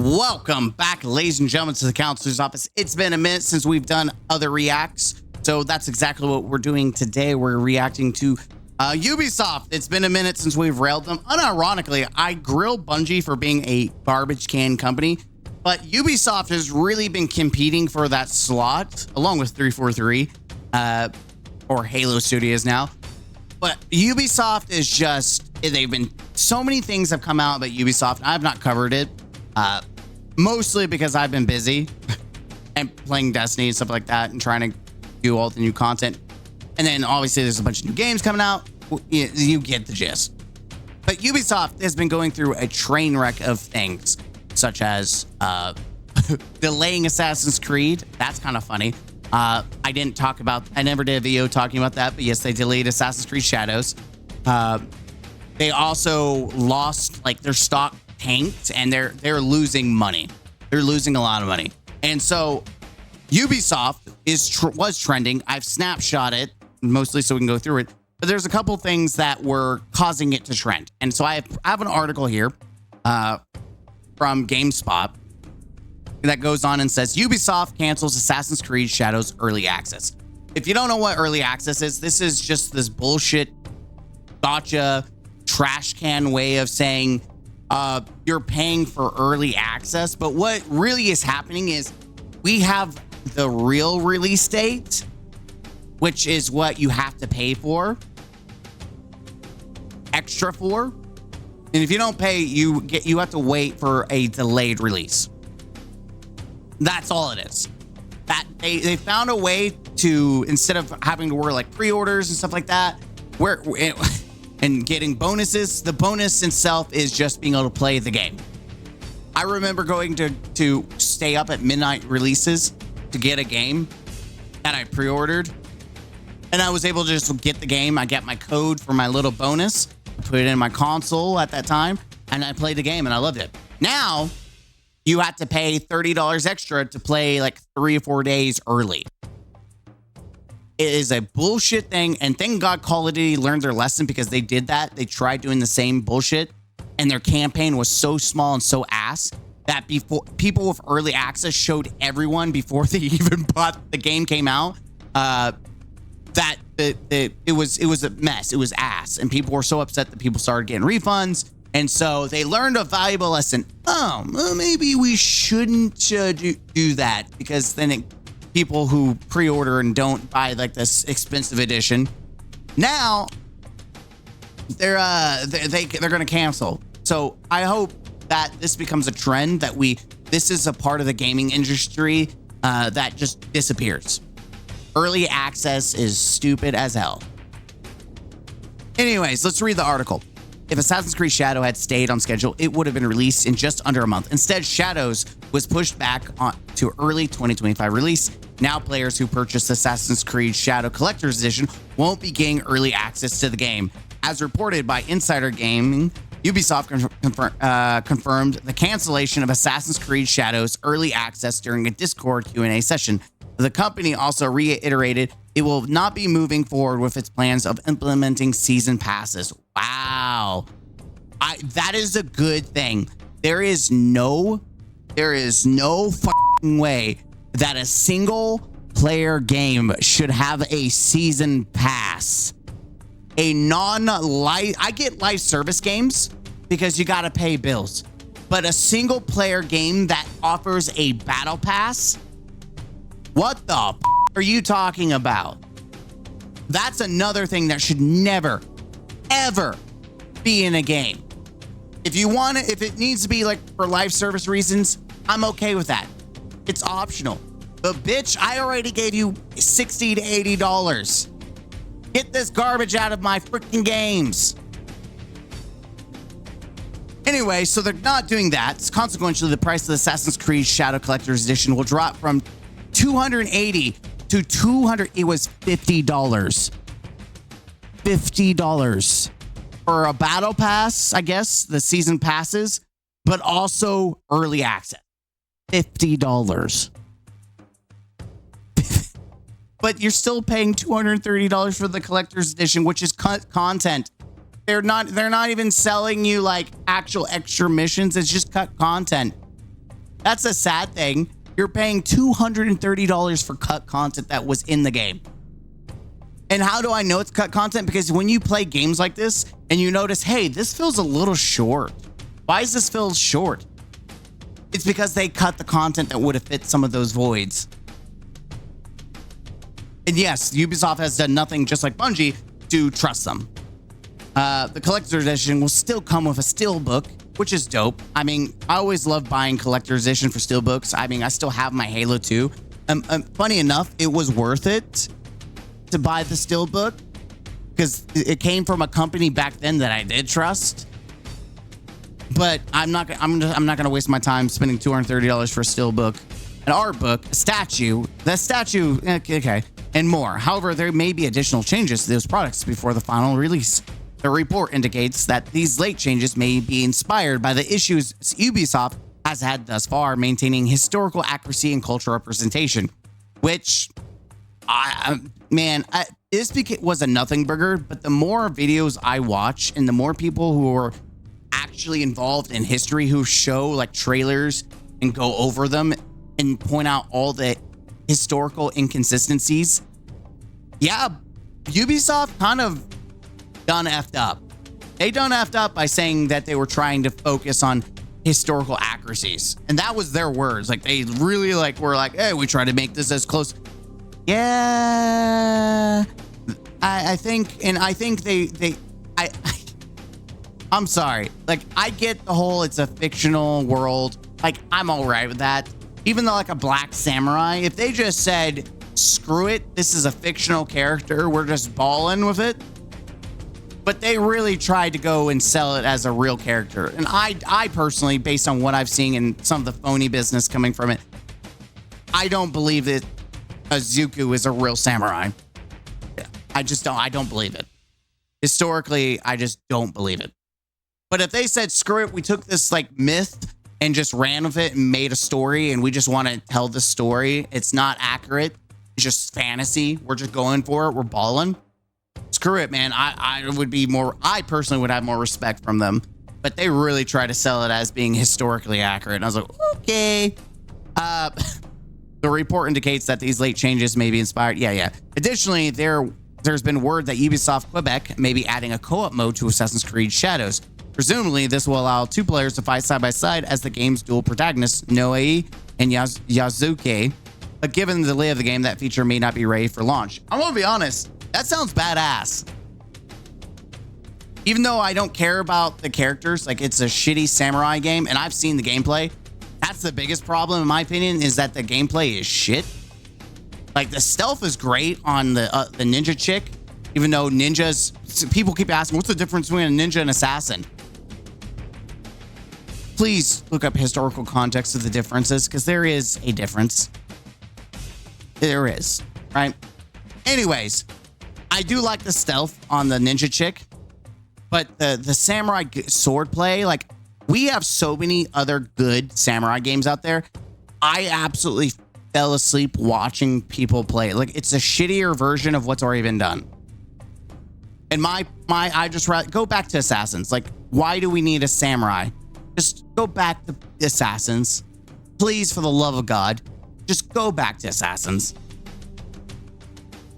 Welcome back, ladies and gentlemen, to the counselor's office. It's been a minute since we've done other reacts, so that's exactly what we're doing today. We're reacting to Ubisoft. It's been a minute since we've railed them. Unironically, I grill Bungie for being a garbage can company, but Ubisoft has really been competing for that slot, along with 343, or Halo Studios now. But Ubisoft is just, they've been, so many things have come out about Ubisoft. I've not covered it. Mostly because I've been busy and playing Destiny and stuff like that and trying to do all the new content. And then obviously there's a bunch of new games coming out. You get the gist. But Ubisoft has been going through a train wreck of things, such as delaying Assassin's Creed. That's kind of funny. I never did a video talking about that, but yes, they delayed Assassin's Creed Shadows. They also lost their stock tanked, and they're losing money. They're losing a lot of money. And so Ubisoft was trending. I've snapshot it mostly so we can go through it, but there's a couple things that were causing it to trend. And so I have an article here from GameSpot that goes on and says Ubisoft cancels Assassin's Creed Shadows early access. If you don't know what early access is, this is just this bullshit gotcha trash can way of saying you're paying for early access. But what really is happening is we have the real release date, which is what you have to pay for extra for. And if you don't pay, you have to wait for a delayed release. That's all it is. That they found a way to, instead of having to work pre-orders and stuff like that, and getting bonuses, the bonus itself is just being able to play the game. I remember going to stay up at midnight releases to get a game that I pre-ordered, and I was able to just get the game. I got my code for my little bonus, put it in my console at that time, and I played the game, and I loved it. Now you have to pay $30 extra to play 3 or 4 days early. It is a bullshit thing, and thank God Call of Duty learned their lesson, because they did that. They tried doing the same bullshit, and their campaign was so small and so ass that before people with early access showed everyone before they even bought the game came out that it was a mess. It was ass, and people were so upset that people started getting refunds, and so they learned a valuable lesson. Oh, well, maybe we shouldn't do that, because then people who pre-order and don't buy this expensive edition, now they're going to cancel. So I hope that this becomes a trend, that this is a part of the gaming industry that just disappears. Early access is stupid as hell. Anyways, let's read the article. If Assassin's Creed Shadow had stayed on schedule, it would have been released in just under a month. Instead, Shadows was pushed back to early 2025 release. Now players who purchased Assassin's Creed Shadow Collector's Edition won't be getting early access to the game. As reported by Insider Gaming, Ubisoft confirmed the cancellation of Assassin's Creed Shadows early access during a Discord Q&A session. The company also reiterated it will not be moving forward with its plans of implementing season passes. Wow. That is a good thing. There is no fucking way that a single player game should have a season pass. I get live service games because you got to pay bills, but a single player game that offers a battle pass, what the are you talking about? That's another thing that should never, ever be in a game. If it needs to be for live service reasons, I'm okay with that. It's optional. But bitch, I already gave you $60 to $80. Get this garbage out of my freaking games. Anyway, so they're not doing that. Consequently, the price of the Assassin's Creed Shadow Collector's Edition will drop from $280 to $200. It was $50. $50 for a battle pass, I guess, the season passes, but also early access. $50. But you're still paying $230 for the collector's edition, which is content. They're not even selling you actual extra missions. It's just cut content. That's a sad thing. You're paying $230 for cut content that was in the game. And how do I know it's cut content? Because when you play games like this and you notice, hey, this feels a little short. Why does this feel short? It's because they cut the content that would have fit some of those voids. And yes, Ubisoft has done nothing, just like Bungie, to trust them. The collector's edition will still come with a steelbook, which is dope. I mean, I always love buying collector's edition for steelbooks. I mean, I still have my Halo 2. Funny enough, it was worth it to buy the steelbook because it came from a company back then that I did trust. But I'm not gonna waste my time spending $230 for a steelbook, an art book, a statue, okay, and more. However, there may be additional changes to those products before the final release. The report indicates that these late changes may be inspired by the issues Ubisoft has had thus far, maintaining historical accuracy and cultural representation, which, this was a nothing burger, but the more videos I watch and the more people who are actually involved in history who show like trailers and go over them and point out all the historical inconsistencies. Yeah, Ubisoft kind of done effed up. They done effed up by saying that they were trying to focus on historical accuracies. And that was their words. Like they really were like, hey, we try to make this as close. Yeah, I think I'm sorry. Like, I get the whole it's a fictional world. Like, I'm all right with that. Even though, like, a black samurai, if they just said, screw it, this is a fictional character, we're just balling with it. But they really tried to go and sell it as a real character. And I personally, based on what I've seen and some of the phony business coming from it, I don't believe that Azuku is a real samurai. I don't believe it. Historically, I just don't believe it. But if they said, screw it, we took this like myth and just ran with it and made a story and we just want to tell the story, it's not accurate, it's just fantasy, we're just going for it, we're balling. Screw it, man. I personally would have more respect from them. But they really try to sell it as being historically accurate. And I was like, okay. The report indicates that these late changes may be inspired. Yeah. Additionally, there's been word that Ubisoft Quebec may be adding a co-op mode to Assassin's Creed Shadows. Presumably, this will allow two players to fight side by side as the game's dual protagonists, Noe and Yazuke. But given the delay of the game, that feature may not be ready for launch. I'm gonna be honest, that sounds badass. Even though I don't care about the characters, like it's a shitty samurai game, and I've seen the gameplay. That's the biggest problem, in my opinion, is that the gameplay is shit. Like the stealth is great on the ninja chick, even though ninjas, people keep asking, what's the difference between a ninja and assassin? Please look up historical context of the differences, because there is a difference. There is, right? Anyways, I do like the stealth on the ninja chick, but the samurai sword play, like we have so many other good samurai games out there. I absolutely fell asleep watching people play it. Like it's a shittier version of what's already been done. And I just go back to Assassins. Like, why do we need a samurai? Just go back to Assassins. Please, for the love of God, just go back to Assassins.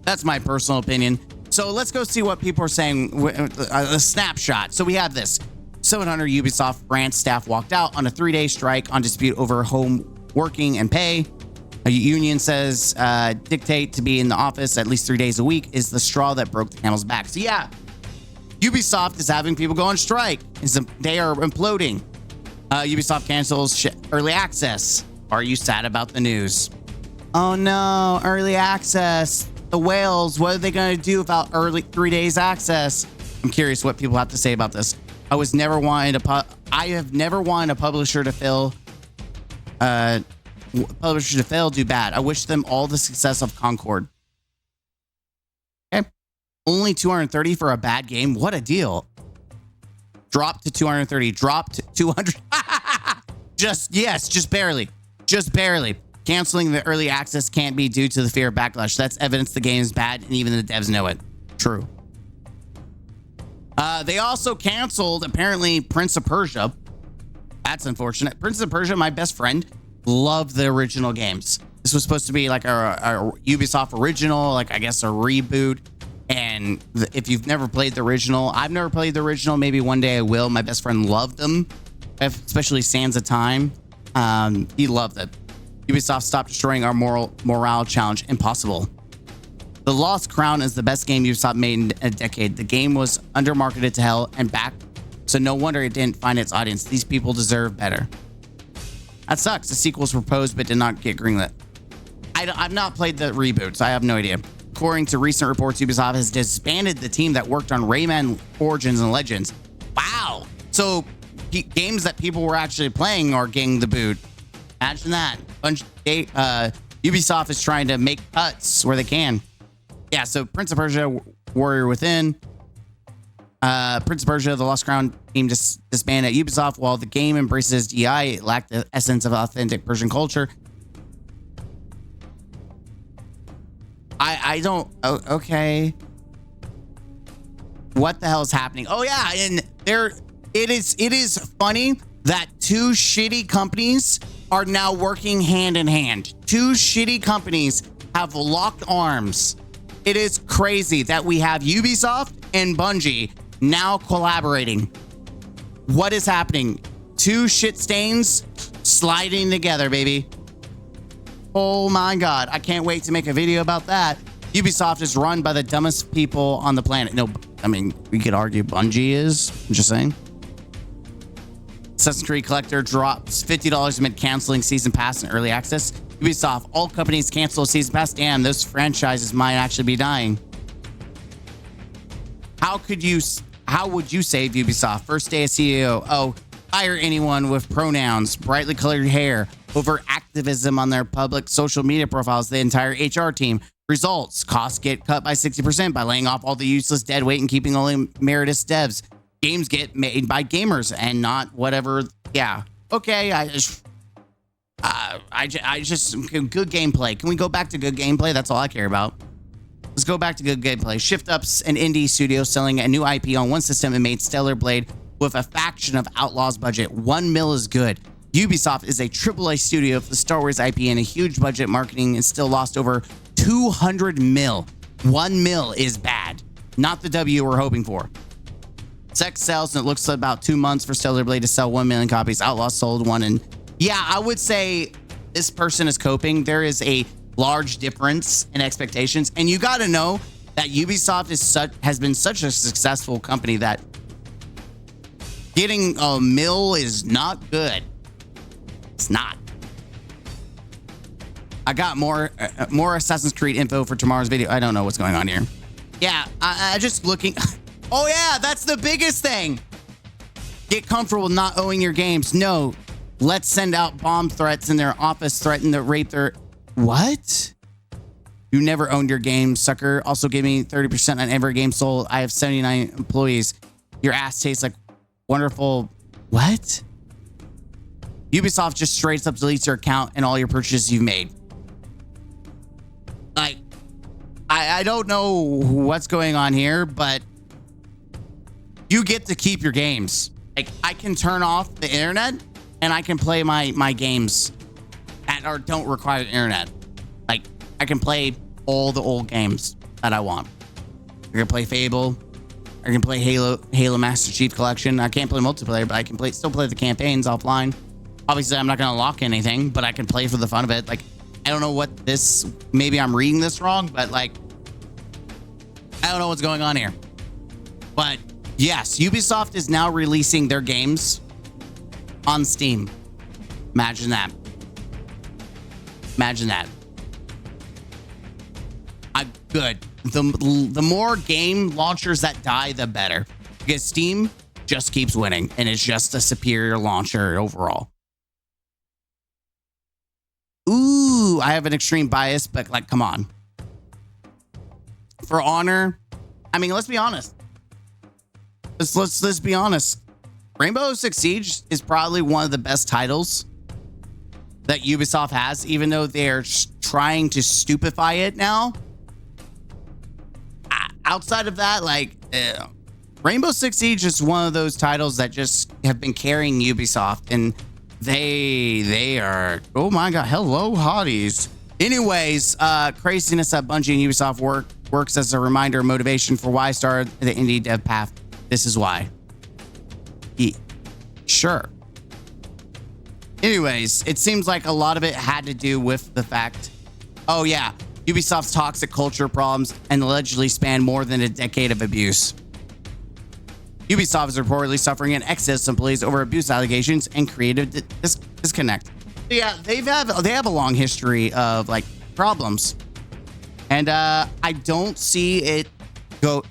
That's my personal opinion. So let's go see what people are saying. A snapshot. So we have this. 700 Ubisoft branch staff walked out on a 3-day strike on dispute over home working and pay. A union says dictate to be in the office at least 3 days a week is the straw that broke the camel's back. So yeah, Ubisoft is having people go on strike. They are imploding. Ubisoft cancels early access. Are you sad about the news? Oh no, early access. The whales, what are they going to do about early 3 days access? I'm curious what people have to say about this. I have never wanted a publisher to fail. Do bad. I wish them all the success of Concord. Okay. Only 230 for a bad game. What a deal. Drop to 230. Drop to 200. Just barely. Just barely. Canceling the early access can't be due to the fear of backlash. That's evidence the game is bad, and even the devs know it. True. They also canceled, apparently, Prince of Persia. That's unfortunate. Prince of Persia, my best friend, love the original games. This was supposed to be like a Ubisoft original, like I guess a reboot. And if you've never played the original, I've never played the original. Maybe one day I will. My best friend loved them, especially Sands of Time. He loved it. Ubisoft stopped destroying our morale challenge. Impossible. The Lost Crown is the best game Ubisoft made in a decade. The game was undermarketed to hell and back, so no wonder it didn't find its audience. These people deserve better. That sucks. The sequels were proposed but did not get greenlit. I've not played the reboots. I have no idea. According to recent reports, Ubisoft has disbanded the team that worked on Rayman Origins and Legends. Wow. So games that people were actually playing are getting the boot. Imagine that. Ubisoft is trying to make cuts where they can. Yeah, so Prince of Persia, Warrior Within. Prince of Persia, The Lost Crown team disbanded at Ubisoft. While the game embraces DI, it lacked the essence of authentic Persian culture. I don't. Oh, okay. What the hell is happening? Oh yeah, and it is funny that two shitty companies are now working hand in hand. Two shitty companies have locked arms. It is crazy that we have Ubisoft and Bungie now collaborating. What is happening? Two shit stains sliding together, baby. Oh my God. I can't wait to make a video about that. Ubisoft is run by the dumbest people on the planet. No, I mean, we could argue Bungie is. I'm just saying. Assassin's Creed Collector drops $50 amid canceling Season Pass and Early Access. Ubisoft, all companies cancel Season Pass. Damn, those franchises might actually be dying. How would you save Ubisoft? First day as CEO. Oh, hire anyone with pronouns, brightly colored hair, over activism on their public social media profiles, the entire HR team. Results, costs get cut by 60% by laying off all the useless dead weight and keeping only meritorious devs. Games get made by gamers and not whatever. Yeah. Okay. I just good gameplay. Can we go back to good gameplay? That's all I care about. Let's go back to good gameplay. Shift Up's an indie studio selling a new IP on one system and made Stellar Blade with a fraction of Outlaw's budget. 1 mil is good. Ubisoft is a AAA studio for the Star Wars IP and a huge budget marketing and still lost over 200 mil. 1 mil is bad. Not the W we're hoping for. Sex sells, and it looks like about 2 months for Stellar Blade to sell 1 million copies. Outlaw sold one, and yeah, I would say this person is coping. There is a large difference in expectations, and you got to know that Ubisoft has been such a successful company that getting a mill is not good. It's not. I got more Assassin's Creed info for tomorrow's video. I don't know what's going on here. Yeah, I just looking. Oh yeah, that's the biggest thing. Get comfortable not owning your games. No, let's send out bomb threats in their office, threaten to rape their... What? You never owned your game, sucker. Also give me 30% on every game sold. I have 79 employees. Your ass tastes like wonderful... What? Ubisoft just straight up deletes your account and all your purchases you've made. Like, I don't know what's going on here, but you get to keep your games. Like, I can turn off the internet and I can play my games that don't require the internet. Like, I can play all the old games that I want. I can play Fable. I can play Halo Master Chief Collection. I can't play multiplayer, but I can still play the campaigns offline. Obviously, I'm not going to lock anything, but I can play for the fun of it. Like, I don't know what this... Maybe I'm reading this wrong, but, like... I don't know what's going on here. But, yes, Ubisoft is now releasing their games on Steam. Imagine that. Imagine that. Good. The more game launchers that die, the better. Because Steam just keeps winning, and it's just a superior launcher overall. Ooh, I have an extreme bias, but like, come on. For Honor, I mean, let's be honest. Let's be honest. Rainbow Six Siege is probably one of the best titles that Ubisoft has, even though they're trying to stupefy it now. Outside of that, like, Rainbow Six Siege is one of those titles that just have been carrying Ubisoft, and They are, oh my god, hello hotties. Anyways, craziness at Bungie and Ubisoft works as a reminder and motivation for why I started the indie dev path. This is why. Sure. Anyways, it seems like a lot of it had to do with the fact, oh yeah, Ubisoft's toxic culture problems and allegedly span more than a decade of abuse. Ubisoft is reportedly suffering an exodus of employees over abuse allegations and creative disconnect. Yeah, they have a long history of like problems, and I don't see it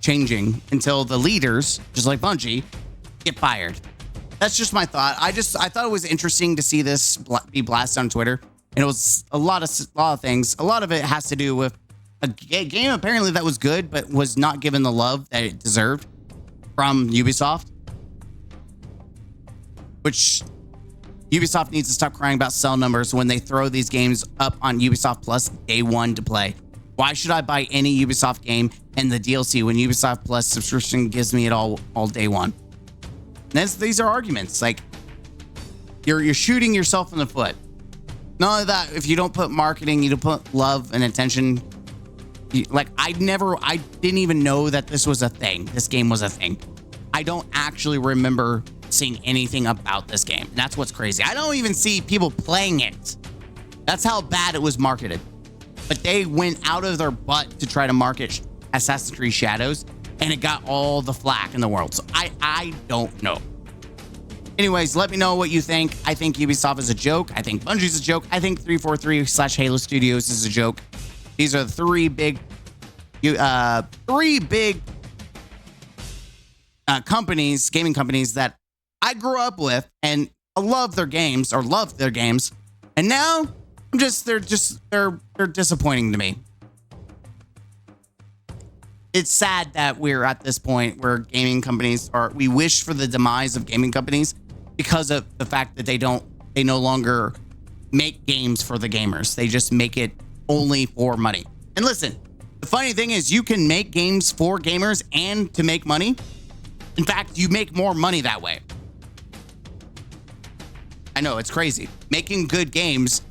changing until the leaders, just like Bungie, get fired. That's just my thought. I thought it was interesting to see this be blasted on Twitter, and it was a lot of things. A lot of it has to do with a game apparently that was good, but was not given the love that it deserved from Ubisoft, which Ubisoft needs to stop crying about cell numbers when they throw these games up on Ubisoft Plus day one to play. Why should I buy any Ubisoft game and the DLC when Ubisoft Plus subscription gives me it all day one? These are arguments. Like, you're shooting yourself in the foot. Not only that, if you don't put marketing, you don't put love and attention. I didn't even know that this was a thing. This game was a thing. I don't actually remember seeing anything about this game. And that's what's crazy. I don't even see people playing it. That's how bad it was marketed. But they went out of their butt to try to market Assassin's Creed Shadows, and it got all the flack in the world. So I don't know. Anyways, let me know what you think. I think Ubisoft is a joke. I think Bungie's a joke. I think 343/Halo Studios is a joke. These are the three big companies, gaming companies that I grew up with and love their games or loved their games. And now they're disappointing to me. It's sad that we're at this point where gaming companies we wish for the demise of gaming companies because of the fact that they no longer make games for the gamers. They just make it only for money. And listen, the funny thing is you can make games for gamers and to make money. In fact, you make more money that way. I know, it's crazy. Making good games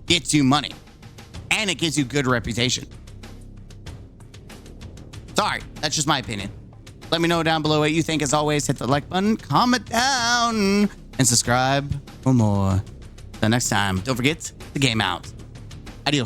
gets you money and it gives you good reputation. Sorry, that's just my opinion. Let me know down below what you think. As always, hit the like button, comment down, and subscribe for more. Until next time, don't forget to game out. Adios.